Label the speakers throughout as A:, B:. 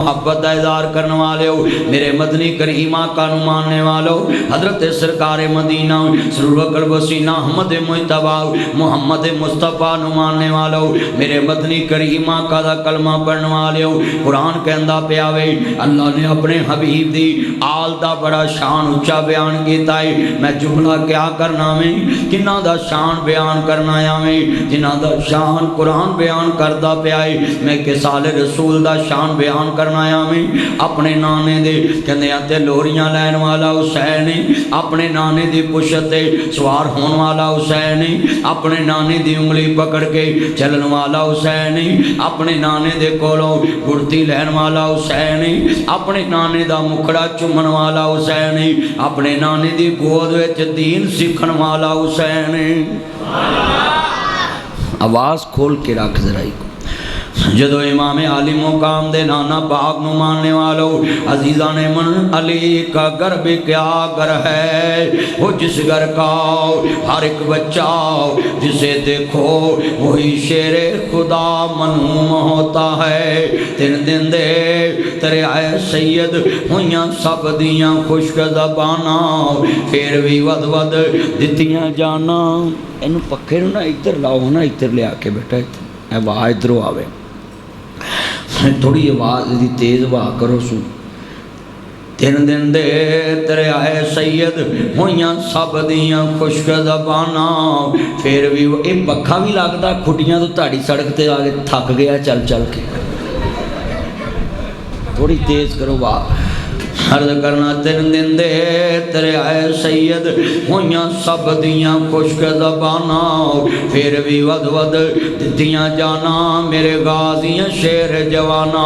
A: मोहब्बत का इज़हार करने वाले हो, मेरे मदनी करीम आका नू मानने वालों, हजरत सरकार मदीना सुरूर कल्ब सीना अहमद मुजतबा मुहम्मद मुस्तफ़ा नू मानने वालों, मेरे मदनी करीम आका दा कलमा पढ़ने वाले हो। कुरान कहंदा पिया वे अल्लाह ने अपने हबीब दी आल दा बड़ा शान उच्चा बयान किया है। मैं जुमला क्या करना में किन्ना दा शान बयान करना आवें, जिन्हां दा शान कुरान बयान करदा पिया है। मैं किसाले रसूल दा शान बयान कर में अपने नाने दे कहते लोरियां लैन वाला हुसैन, अपने नाने की पुछत ते सवार होने वाला हुसैन, अपने नाने की उंगली पकड़ के चलन वाला हुसैन, अपने नाने दे कोलों गुड़ती लैन वाला हुसैन, अपने नाने का मुखड़ा चुमन वाला हुसैन, अपने नाने की गोद विच दीन सीखण वाला हुसैन। आवाज़ खोल के रख जराई को। जदों इमाम आली मुकाम दे नाना पाक नू मानने वालों, अजीज़ा ने मन अली का घर भी क्या घर है, वो जिस घर का हर एक बच्चा जिसे देखो वही शेरे खुदा मनूम होता है। तीन दिन दे तेरे आए सैयद हुइयां सब दियां खुश्क ज़बाना, फिर भी वद वद दित्तियां जाना। इनू पक्खे ना इधर लाओ ना, इधर लिया के बेटा इधर आवाज़ इधरों आवे, थोड़ी आवाज़ दी तेज़ वाह करो सू। तीन दिन दे तेरे आए सैयद होइयां सब दियां खुश्क ज़बाना, फिर भी ये पक्खा भी लगता खुटियां तो ताड़ी सड़क ते आके थक गया चल चल के। थोड़ी तेज़ करो वाह। अर्ज करना तीन दिन दे तेरे आए सैयद होइयां सब दियां खुश्क ज़बाना, फिर भी वद वद दित्तियां जाना मेरे गाजियां शेर जवाना।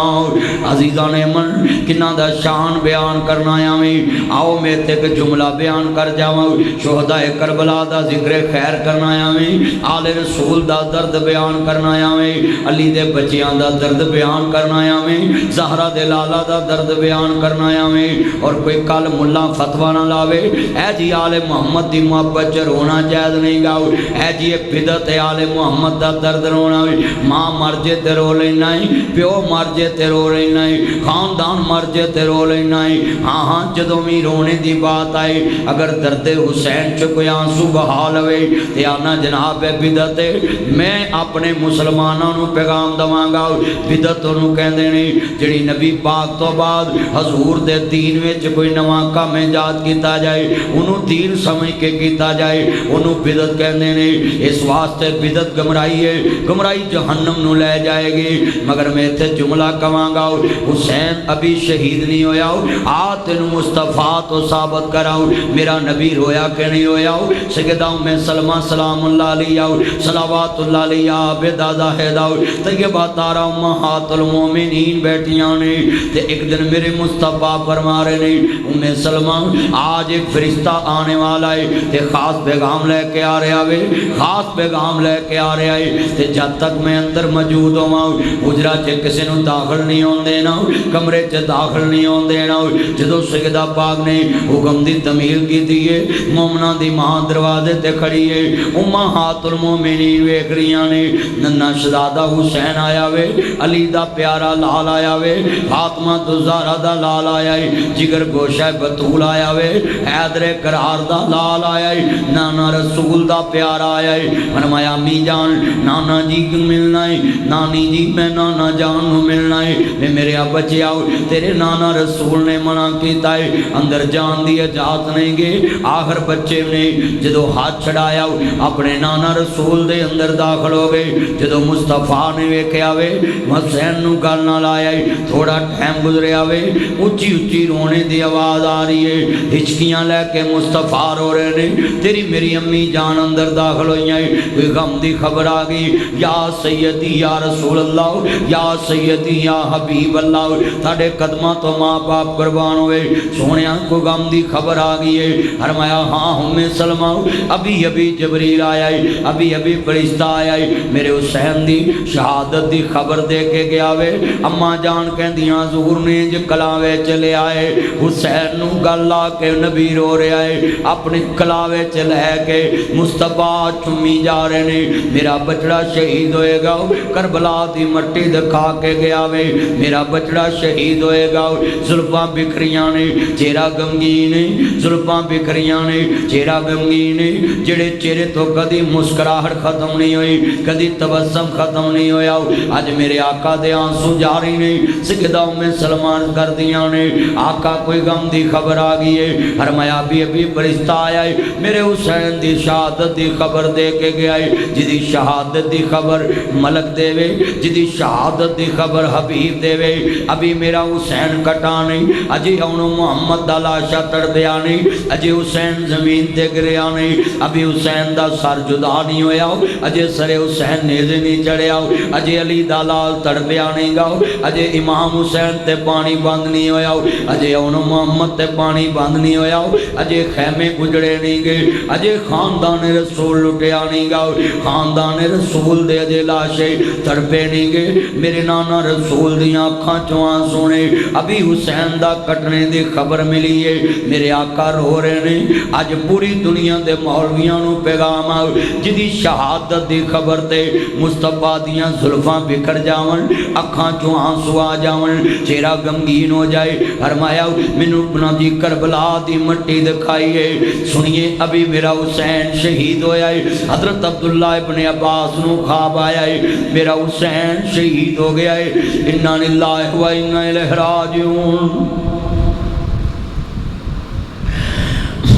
A: अजीज़ा ने मन किन्ना दा शान बयान करना आवें, आओ मेरे ते एक जुमला बयान कर जावां। शोहदाए करबला दा जिक्र खैर करना आवें, आले रसूल दा दर्द बयान करना आवें, अली दे बच्चियां दा दर्द बयान करना आवें, ज़हरा दे लाला दा दर्द बयान करना आवें। और कोई कल मुला फतवा ना लावे ऐ जी आले मुहम्मद की मुहब्बत च रोना जायज़ नहीं गाओ, ऐ जी एक बिदत है आले मुहम्मद का दर्द रोना। माँ मर जे ते रो लेना है, प्यो मर जे ते रो लेना है, खानदान मर जे ते रो लेना है। हाँ हाँ जदों भी रोने की बात आए, अगर दर्द हुसैन च कोई आंसू बहा लवे तो आना जनाब है बिदत है। मैं अपने मुसलमानों को पैगाम देवांगा, बिदत उन्होंने कहते हैं जिहड़ी नबी पाक तो बाद हजूर दे दीन विच कोई नवा काम ईजाद किया जाए, उन्होंने दीन समझ के किया जाए, उन्होंने बिदत कहते हैं। इस वास्ते बिदत गमराई है, गमराई जहन्नम नूं लै जाएगी। मगर मैं इत्थे जुमला कहांगा, हुसैन अभी शहीद नहीं होया, आ तेनू मुस्तफा तो साबित कराओ मेरा नबी रोया कि नहीं होया। सैयदा उम्मे सलमा सलामुल्लाह अलैहा सलावतुल्लाह अलैहा बेदादा हैदाओ तैयबा तारा उम्महातुल मोमिनीन बैठियां ने ते एक दिन मेरे मुस्तफा फरमा रहे नहीं उम्मे सलमा आज एक फरिश्ता आने वाला है ते खास पैगाम लेके आ रहा है, खास पैगाम लेके आ रहा है। ते जब तक मैं अंदर मौजूद होवां हुजरा च किसी नूं दाखिल नहीं होण देना, कमरे च दाखिल नहीं होण देना। जदों सैयदा पाक ने हुक्म दी तमील कीती है, मोमना दी मां दरवाजे ते खड़ी है, उम्महातुल मोमिनीन वेख रहियां ने। नन्ना शहजादा हुसैन आया वे, अली दा प्यारा लाल आया वे, फातिमा ज़हरा दा लाल आया है, जिगर गोशा बतूल आया वे, हैदरे करार दा लाल आया है, नाना रसूल दा प्यारा आया है। फरमाया अम्मी जान नाना जी को मिलना है, नानी जी मैं नाना जान को मिलना है। वे मेरे बच्चे आओ तेरे नाना रसूल ने मना किया है, अंदर जान की इजाजत नहीं गे। आखिर बच्चे ने जो हाथ छड़ाया अपने नाना रसूल दे अंदर दाखिल हो गए। जो मुस्तफा ने वेख्या वे हुसैन नूं गल नाल आया है, थोड़ा टाइम गुजरिया वे उच्ची उच्ची रोने की आवाज़ आ रही है, हिचकियां लैके मुस्तफा रो रहे ने। तेरी मेरी अम्मी जान अंदर दाखिल हुई है, कोई गम की खबर आ गई, या सैयदी या रसूल अल्लाह, या सैयदी या हबीब अल्लाह, ताड़े कदमां तो माँ बाप कुर्बान हुए, सोने को गम की खबर आ गई है। फरमाया हाँ उम्मे सलमा अभी अभी जबरील आया है, अभी अभी फरिश्ता आया है, मेरे हुसैन की शहादत की खबर दे के गया वे। अम्मा जान कहदियां हजूर ने ज कला विच लिया रहा है। हुसैन नू गल ला के नबी रो रहा है, अपने कलावे च लैके मुस्तफा चुमी जा रहे ने। मेरा बछड़ा शहीद होएगा, करबला दी मट्टी दिखा के गया वे, मेरा बछड़ा शहीद होएगा। जुल्फां बिखरियां ने, चेहरा गमगीन है, जुल्फां बिखरियां ने, चेहरा गमगीन है। जेड़े चेहरे तो कदी मुस्कुराहट खत्म नहीं हुई, कदी तबस्सुम खत्म नहीं होया, अज मेरे आका दे आंसू जारी ने, सिजदा में सलमान कर दिया ने। आका कोई गम दी खबर आ गई है, फरमाया अभी अभी फरिश्ता आया है, मेरे हुसैन दी शहादत दी खबर दे के गया है। जिदी शहादत दी खबर मलक देवे, जिदी शहादत दी खबर हबीब देवे। अभी मेरा हुसैन कटा नहीं, अजे हुण मुहम्मद दा लाशा तड़पिया नहीं, अजे हुसैन जमीन ते गिरिया नहीं, अभी हुसैन दा सर जुदा नहीं होया, अजे सरे हुसैन नेज़े नहीं चढ़िया, अजे अली दा लाल तड़पिया नहीं गाओ, अजे इमाम हुसैन ते पानी बंद नहीं होया, अजे हुण मुहम्मद ते पानी बंद नहीं होया, अजे खैमे गुजड़े नहीं गए, अजे खानदान रसूल लुटिया नहीं गाओ, खानदान रसूल दे अजे लाशे तड़पे नहीं गए। मेरे नाना रसूल दियां अखां चों आंसू ने, अभी हुसैन दा कटने दी खबर मिली है, मेरे आका रो रहे ने। अज पूरी दुनिया दे मौलवियां नूं पैगाम आ, जिदी शहादत दी खबर ते मुस्तफा दियां जुल्फां बिखर जावन, अखां चों आंसू आ जावन, चेहरा गमगीन हो जाए। फरमाया मैनू नबी करबला दी मट्टी दिखाई है, सुनिए अभी मेरा हुसैन शहीद होया है। हजरत अब्दुल्ला इब्ने अब्बास नूं ख्वाब आया है, मेरा हुसैन शहीद हो गया है। इन्ना लिल्लाहि व इन्ना इलैहि राजिऊन।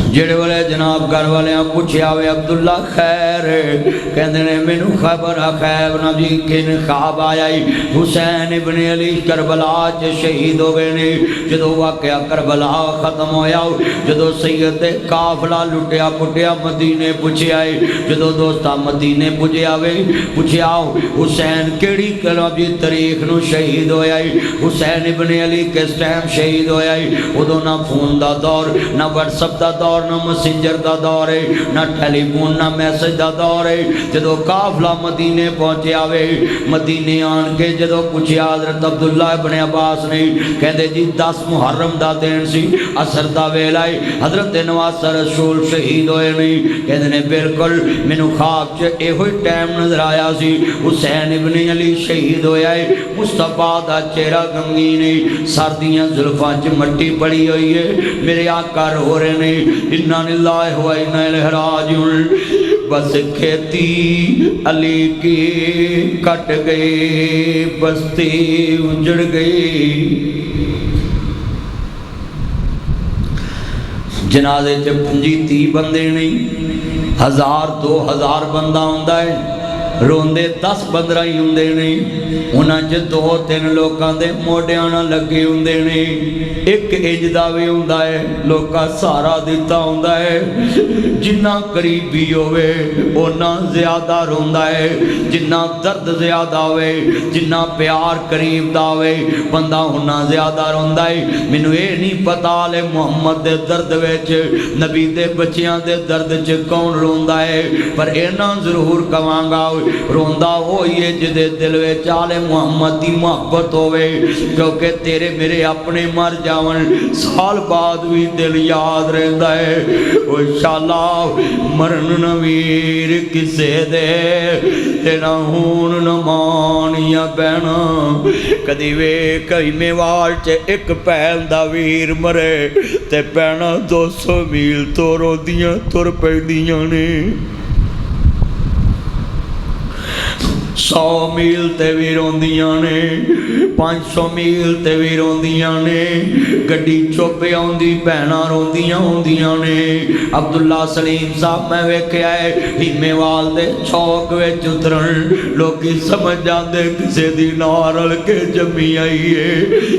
A: जेड़े वाले जनाब घर वाले पूछया वे अब्दुल्ला खैर, कहते ने मैनू खबर आ खैर नबी किन ख्वाब आया हुसैन इब्ने अली करबला च शहीद हो गए ने। जदों वाकया करबला खत्म होया, जदों सैयद दे काफला लुटिया पुटिया मदीने पुछया है, जदों दोस्ता मदीने पुजया वे पुछया हुसैन केड़ी नबी तारीख नूं शहीद होया है, हुसैन इब्ने अली किस टाइम शहीद होया है। उदों ना फोन दा दौर, ना व्हाट्सएप दा दौर, ना मैसेंजर का दौर है, ना टेलीफोन ना मैसेज का दौर है। जदों काफला मदीने पहुंचा वे, मदीने आन के जदों पूछया हजरत अब्दुल्ला इब्ने अब्बास ने, कहते जी 10 मुहर्रम का दिन सी, असर का वेला है, हजरत नवासा रसूल शहीद होए नहीं। कहते ने बिल्कुल मैनू ख्वाब च इहो टाइम नजर आया सी, हुसैन इब्ने अली शहीद होया है। मुस्तफा दा चेहरा गमगीन है, सर दियां जुल्फां च मट्टी पड़ी हुई है, मेरे आका रो रहे ने। इन्ना लिल्लाहि व इन्ना इलैहि राजिऊन। बस खेती अली की कट गई, बस्ती उजड़ गई। जनाजे च 25-30 बंदे नहीं, 1000-2000 बंदा हुंदा है, रोंदे 10-15 ही हुंदे ने, उन्हां च 2-3 लोकां दे मोढियां नाल लगे हुंदे ने। एक इंज दा भी हुंदा है, लोकां सहारा दिता हुंदा है। जिन्ना करीबी होवे उन्ना ज्यादा रोंदा है, जिन्ना दर्द ज्यादा होवे, जिन्ना प्यार करीब दा होवे, बंदा उन्ना ज्यादा रोंदा है। मैनू ये नहीं पता ले मुहम्मद दे दर्द विच, नबी दे बच्चियां दे दर्द च कौन रोंदा है, पर इन्ना जरूर कवांगा रोंदा होई है जिदे दिल विच आले मुहम्मद दी मोहब्बत होवे। क्योंकि तेरे मेरे अपने मर जावन, साल बाद भी दिल याद रहता है। ओ शाला मरन न वीर किसे दे, तेरा हून न मानिया बहना। कदी वे कई मेवाड़ च एक भैन दा वीर मरे ते भैना 200 मील तो रोंदियां तुर पैंदियां ने, 100 मील ते भी रोंदियां ने, 500 मील ते भी रोंदियां ने। गड्डी चुप आउंदी भैनां रोंदियां होंदियां ने। अब्दुल्ला सलीम साहब मैं वेख्या है हीमेवाल दे चौक विच उतरन, लोकी समझ जाते किसे दी नाल रल के जम्मी आई है,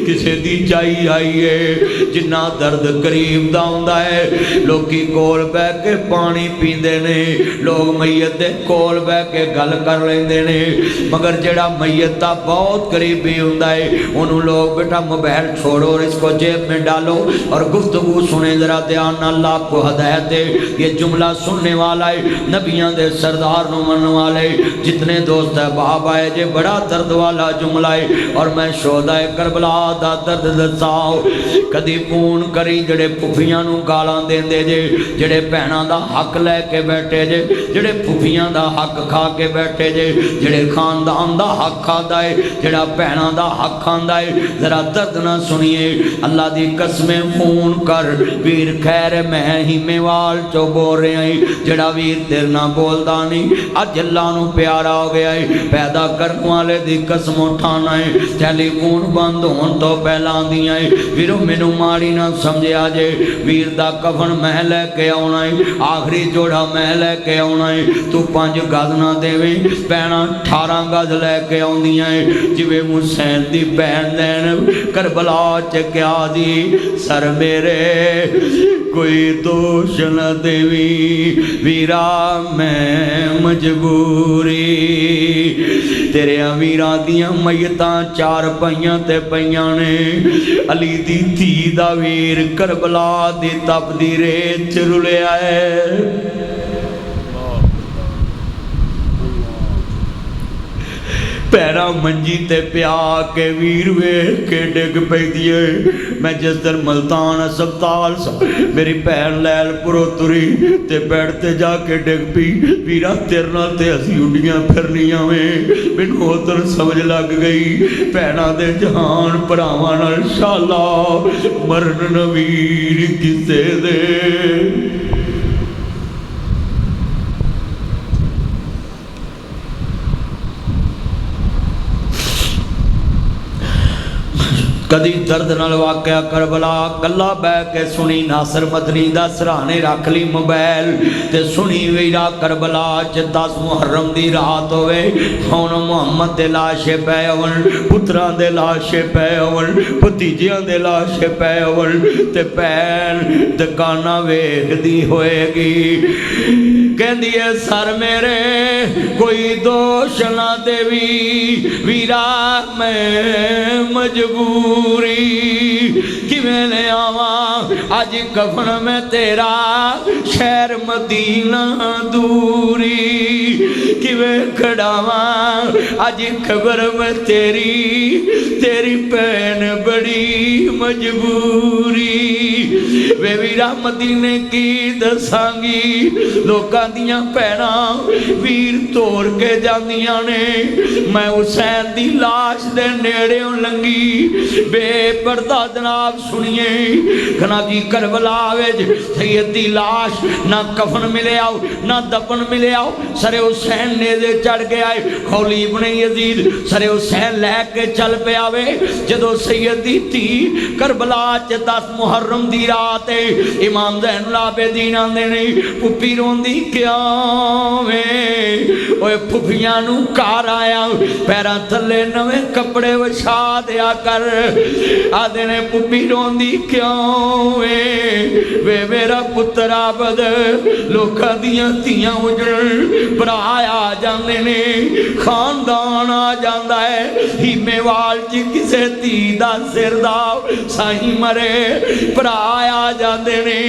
A: किसे दी चाई आई है। जिन्ना दर्द करीब दा हुंदा है, लोकी कोल बह के पानी पींदे ने, लोग मैयत दे कोल बह के गल कर लेंदे ने। मगर जड़ा मैयत का बहुत करीबी हुंदा है उन्होंने लोग बेटा मोबाइल छोड़ो और इसको जेब में डालो और गुफ्तगू सुने जरा ध्यान अल्लाह आपको हदायत है। ये जुमला सुनने वाला है नबियां दे सरदार नु मनने वाले जितने दोस्त है बाप आए जे बड़ा दर्द वाला जुमला है और मैं शोदा करबला दा दर्द दसाओ। कदी फोन करी जड़े फुफियां नु गालां देंदे जे जड़े भैणां दा हक लैके बैठे जे जड़े फुफियां दा हक खा के बैठे जे जड़े खानदान दा हक खाता है जड़ा भैणां दा हक खांदा है जरा दर्द ना सुनिए अल्लाह दी कसमें फोन कर वीर खैर मैं हिमेवाल चो बोल रहा है जड़ा वीर तेरे ना बोलदा नहीं अज अल्लाह नू प्यारा हो गया है पैदा करने वाले दी कसम उठाना है टेलीफोन बंद होने तो पहला आंदियां है वीरो मैनू माड़ी ना समझिया जे वीर दा कफन मैं लैके आउणा है आखिरी जोड़ा मैं लैके आउणा है तू 5 गज ना देवे भैणां 18 गज लैके आउंदियां है जिवें हुसैन दी भैण दैन करबला च क्या दी सर मेरे कोई दोष न देवी वीरा मैं मजबूरी तेरे वीरां दियां मैयतां 4 पईयां ते पईयां ने अली दी धी दा वीर करबला दी तपदी रेत च रुलिया है। पैरा मंजी ते प्या के वीर वेख के डिग पैदी है। मैं जिस दिन मुल्तान अस्पताल मेरी भैन लैलपुरों तुरी ते बेड ते जाके डिग पी वीरा तेरे नाल ते असीं उड्डियां फिरनियां वे मैनूं उधर समझ लग गई भैणां दे जहान भरावां नाल शाला मरन न वीर किसे दे। कदी दर्द नाल वाकया करबला कला बह के सुनी नासर मदनी दा सराहने रख ली मोबाइल ते सुनी वीरा करबला च 10 मुहर्रम दी रात होवे हुण मुहम्मद दे लाशे पै होवन पुत्रां दे लाशे पै होवन भतीजियां दे लाशे पै होवन ते भैन दुकाना वेखदी होएगी कहंदी है सर मेरे कोई दोष ना देवी वीरा मैं मजबूरी किवें ले आवा अज कफन में तेरा शहर मदीना दूरी किवें खड़ावा अज खबर में तेरी भैन बड़ी मजबूरी वे वीरा मदीने की दसांगी लोकां दियां भैणां वीर तोड़ के जांदियां ने मैं हुसैन दी लाश दे नेड़ेों लंगी बेपर्दा जनाब सुनिए खनाजी करबला विच सैयद दी लाश ना कफन मिले आओ ना दफन मिले आओ सरे हुसैन नेज़े चढ़ गया है खौली इब्ने यजीद सरे हुसैन लैके चल पे आवे जदों सैयद दी धी करबला च 10 मुहर्रम दी रात है इमाम ज़ैनुल आबिदीन आंदे ने पुप्पी रोंदी क्यों वे ओए फुफियां नू घर आया पैरां थल्ले नवे कपड़े विछा दिया कर आदे ने पुप्पी रोंदी क्यों वे मेरा पुत्र आबद लोकां दियां धीआं उजड़न भरा आ जांदे ने खानदान आ जांदा है हीमेवाल च किसे धी दा सिर दा साईं मरे भरा आ जांदे ने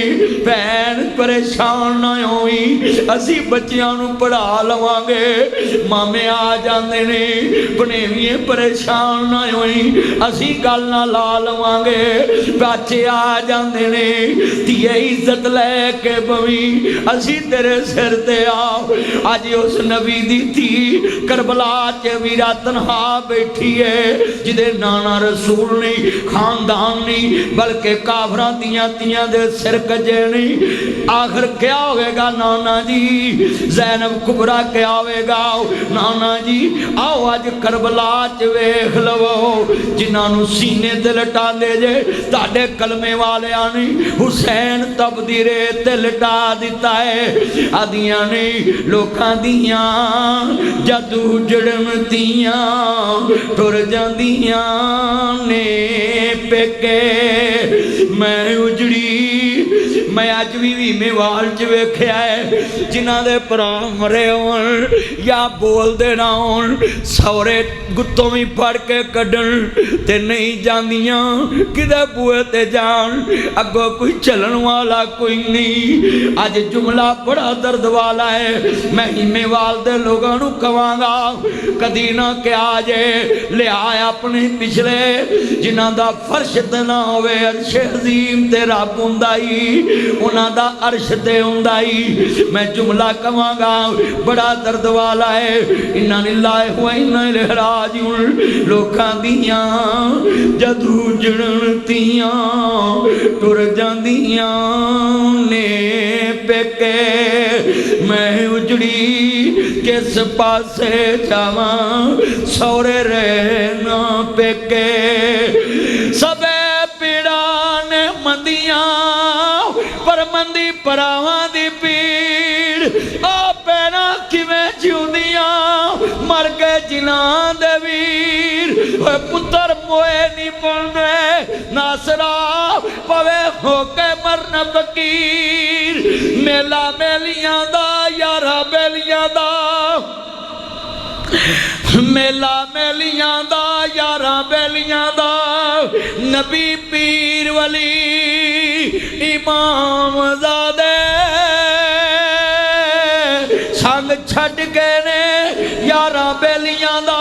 A: भैन परेशान ना होई असी बच्चियां नू पढ़ा लवांगे मामे आ जांदे ने भनेविए परेशान ना होई असी गल ना ला लवांगे बच्चे आ जांदे ने धीए इज्जत लैके बवी असी तेरे सिर ते आओ अज उस नबी दी धी करबला च वीरा तनहा बैठी है जिदे नाना रसूल नहीं खानदान नहीं बल्कि काफरां दियां तियां दे सिर कजे नहीं आखिर क्या होगा नाना जी ज़ैनब कुबरा क्या होगा नाना जी आओ अज करबला च वेख लवो जिन्होंने सीने ते लटा दे जे ताडे कलमे वाले ने हुसैन तपदी रेत ते लटा दिता है आदियां ने लोकां दियां जदू जड़न दियां टुर जांदियां ने पेके मैं उजड़ी उजड़ी मैं अज भी वीमेवाल च वेख्या है जिन्हां दे भरा मरे होण या बोलदे ना होण सौरे गुत्तों भी फड़ के कड्डण ते नहीं जांदियां किदे बूहे ते जान अगों कोई चलन वाला कोई नहीं। अज जुमला बड़ा दर्द वाला है। मैं हीमेवाल दे लोगों नूं कवांगा कदी ना क्या जे लिया अपने पिछले जिन्हां दा फर्श ते ना होवे अर्श अजीम ते रब हुंदा ही उन्हां दा अर्श ते हुंदा ही। मैं जुमला कवांगा बड़ा दर्द वाला है। इन्ना लिल्लाहि व इन्ना इलैहि राजिऊन लोकां दियां जदू जणतियां टुर जांदियां ने पेके मैं उजड़ी किस पासे जावां सौरे रहना पेके सबे पीड़ा ने मंदियां पर मंदी परावां दी पीड़ आ पैना किवें जिउंदियां मर गए जिन्हां दे वीर पुत्र मोए नहीं बनदे नासरा पवे होके मरन फकीर मेला मेलियां दा यारा बेलियां दा मेला मेलियां दा यारा बेलियां दा नबी पीर वली इमाम ज़ादे संग छड़ गए ने यारा बेलियां दा।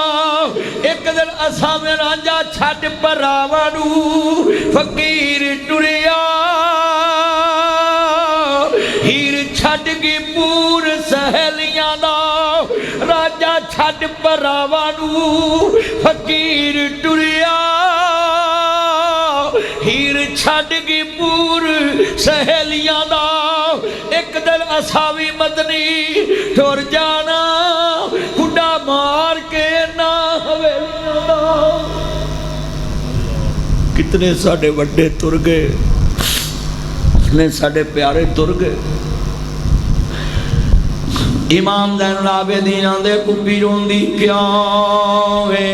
A: एक दिन असा में रांझा छड़ भरावां नूं फकीर टुरिया हीर छड़ गई पूर सहेलियां दा राजा छड़ भरावां नूं फकीर टुरिया हीर छड़ गई पूर सहेलियां दा। एक दिन असा भी मदनी टुर जाना खुडा मार के ना हवेलियां दा। कितने साडे वड्डे तुर गए कितने साडे प्यारे तुर गए। इमाम ज़ैनुल आबिदीन आंदे कुब्बी रोंदी क्यों वे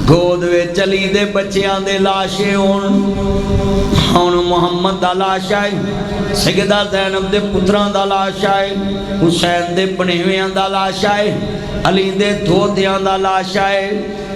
A: गोद वे चली दे बच्चियां दे लाशे हुण मुहम्मद दा लाश है सैयदा ज़ैनब दे पुत्रां दा लाश है हुसैन दे बनेवियां दा लाश है अली दे दोहतियां दा लाश है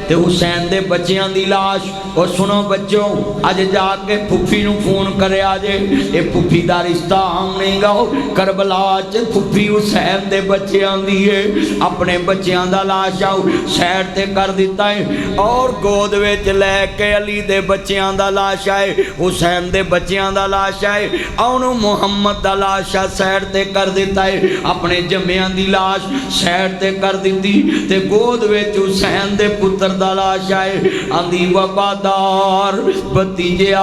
A: ते हुसैन दे बच्चियां दी लाश। और सुनो बच्चों अज जाके फुफी नूं फोन करे आजे ये फुफी दा रिश्ता आम नहीं गाओ करबला च फुफी हुसैन दे बच्चियां दी है अपने बच्चियां दा लाश आओ सैड ते कर दिता है और गोद विच लैके अली दे बच्चियां दा लाश है हुसैन दे बच्चियां दा लाश है ओनू मुहम्मद दा लाश सैड ते कर दिता है अपने जम्मियां दी लाश सैड ते कर दिती ते गोद विच हुसैन दे पुत्र दा लाश है आंदी वफादार भतीजिया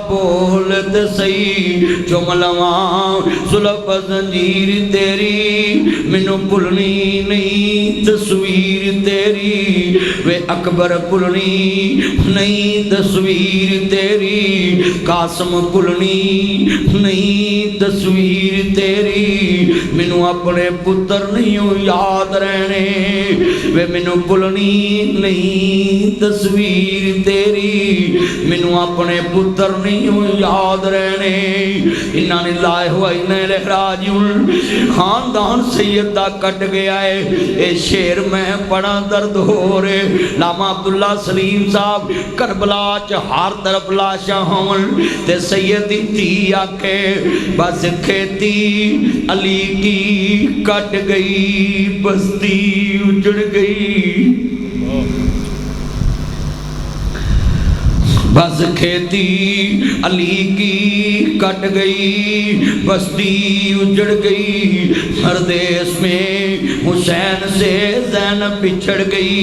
A: बोल ते सही चुम लवां सुलभ जंजीर तेरी मैनू भुलनी नहीं तस्वीर तेरी वे अकबर भुलनी नहीं तस्वीर तेरी कासम भुलनी नहीं तस्वीर तेरी मैनू अपने पुत्र नहीं याद रहने वे मैनू भुलनी नहीं तस्वीर तेरी मैनू अपने पुत्र नहीं याद रहने। इन्ना लिल्लाहि व इन्ना इलैहि राजिऊन खानदान सैयद दा कट गया है ये शेर मैं बड़ा दर्द हो रहे लामा अब्दुल्ला सलीम साहब करबला च हर तरफ लाशा होवन ते सैयद दी धी आखे बस खेती अली की कट गई बस्ती उजड़ गई बस खेती अली की कट गई बस्ती उजड़ गई परदेश में हुसैन से ज़ैनब बिछड़ गई।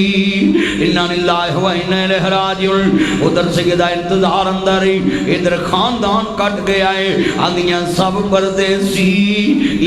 A: इन्ना लिल्लाहि व इन्ना इलैहि राजिऊन उधर सैयदा इंतजार अंदर इधर खानदान कट गया है आंदियां सब परदेसी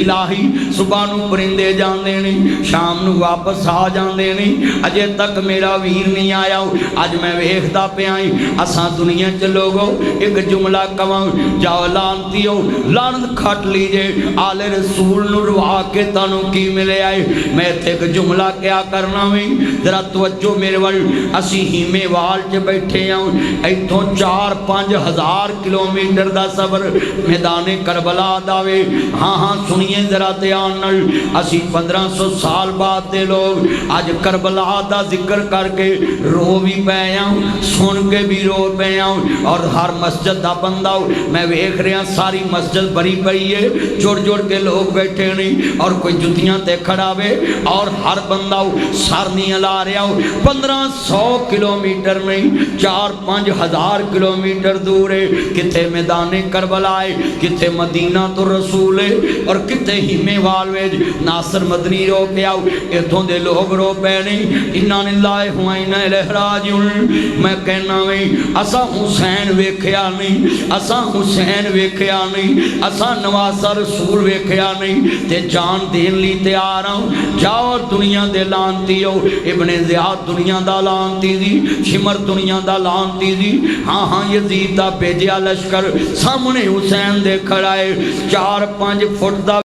A: इलाही सुबह नूं परिंदे जांदे ने शाम नूं वापस आ जांदे ने अजे तक मेरा वीर नहीं आया। अज मैं वेखदा पिया असां दुनिया च लोगो एक जुमला कवां, जाओ लानतियो लानत खट लीजे, आले रसूल नूं रवा के तानू की मिले आए। मैं इत्थे एक जुमला क्या करना वी, जरा तवज्जो मेरे वल। असी हीमेवाल च बैठे हाँ, इत्थों 4-5 हज़ार किलोमीटर का सफर मैदाने करबला दा वे। हाँ हाँ सुनिए जरा ध्यान नाल, असी 1500 साल बाद दे लोग अज करबला दा जिक्र करके रो भी पे हाँ, सुन के भी रो पे हाँ। और हर मस्जिद का बंदा मैं वेख रहा, सारी मस्जिद भरी पई है, जुड़ जुड़ के लोग बैठे नहीं, और कोई जुतियां ते खड़ा वे, और हर बंदा सर नहीं हिला रहा। 1500 किलोमीटर नहीं 4-5 हज़ार किलोमीटर दूर है, किथे मैदाने करबला है, किथे मदीना तो रसूल है, और किथे हिमेवाल वेज नासर मदनी रो पे आओ। इथों दे लोग रो पे नहीं, इन्ना लिल्लाहि व इन्ना इलैहि राजिऊन। मैं कहना वे असा हुसैन वेख्या नहीं, असा हुसैन वेख्या नहीं, असा नवासा रसूल वेख्या नहीं, ते जान देन ली तैयार हाँ। जाओ दुनिया दे लानती हो, इब्ने ज़ियाद दुनिया दा लानती दी, शिमर दुनिया दा लानती दी। हाँ हाँ यजीद दा भेजिया लश्कर सामने हुसैन दे खड़ा है, 4-5 फुट दा